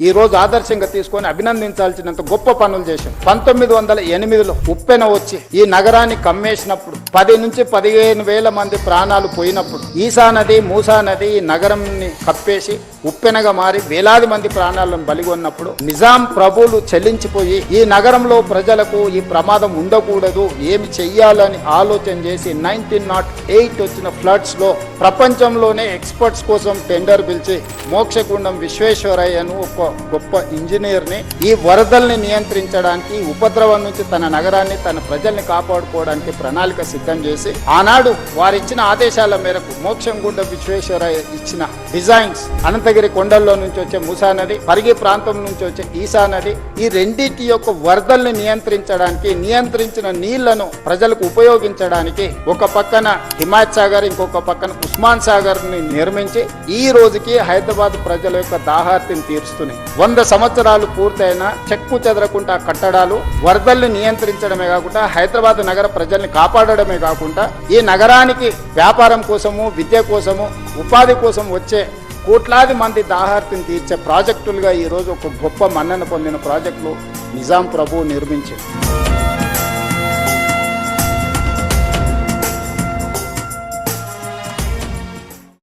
ఈ రోజు ఆదర్శంగా తీసుకొని అభినందించాల్సినంత గొప్ప పనులు చేశాం. 1908లో ఉప్పెన వచ్చి ఈ నగరాన్ని కమ్మేసినప్పుడు 10 నుంచి 15 వేల మంది ప్రాణాలు పోయినప్పుడు ఈసా నది మూసా నది ఈ నగరంని కప్పేసి ఉప్పెనగా మారి వేలాది మంది ప్రాణాలను బలిగొన్నప్పుడు నిజాం ప్రభువులు చెల్లించిపోయి ఈ నగరంలో ప్రజలకు ఈ ప్రమాదం ఉండకూడదు, ఏమి చెయ్యాలని ఆలోచన చేసి 1908 వచ్చిన ఫ్లడ్స్ లో ప్రపంచంలోనే ఎక్స్పర్ట్స్ కోసం టెండర్ పిలిచి మోక్షగుండం విశ్వేశ్వరయ్యను ఒక గొప్ప ఇంజనీర్ ని ఈ వరదల్ని నియంత్రించడానికి, ఉపద్రవం నుంచి తన నగరాన్ని తన ప్రజల్ని కాపాడుకోవడానికి ప్రణాళిక సిద్ధం చేసి ఆనాడు వారిచ్చిన ఆదేశాల మేరకు మోక్షగుండం విశ్వేశ్వరయ్య ఇచ్చిన డిజైన్స్ అనంతగిరి కొండల్లో నుంచి వచ్చే మూసా నది, పరిగి ప్రాంతం నుంచి వచ్చే ఈసా నది, ఈ రెండింటి యొక్క వరదల్ని నియంత్రించడానికి, నియంత్రించిన నీళ్లను ప్రజలకు ఉపయోగించడానికి ఒక పక్కన హిమాయత్ సాగర్ ఇంకొక పక్కన ఉస్మాన్ సాగర్ ని నిర్మించి ఈ రోజుకి హైదరాబాద్ ప్రజల యొక్క దాహార్తిని తీరుస్తున్నాయి. 100 సంవత్సరాలు పూర్తయిన చెక్కు చెదరకుండా కట్టడాలు వరదల్ని నియంత్రించడమే కాకుండా హైదరాబాద్ నగర ప్రజల్ని కాపాడడమే కాకుండా ఈ నగరానికి వ్యాపారం కోసము, విద్య కోసము, ఉపాధి కోసం వచ్చే కోట్లాది మంది దాహార్తిని తీర్చే ప్రాజెక్టులుగా ఈరోజు ఒక గొప్ప మన్నన పొందిన ప్రాజెక్టులు నిజాం ప్రభువు నిర్మించారు.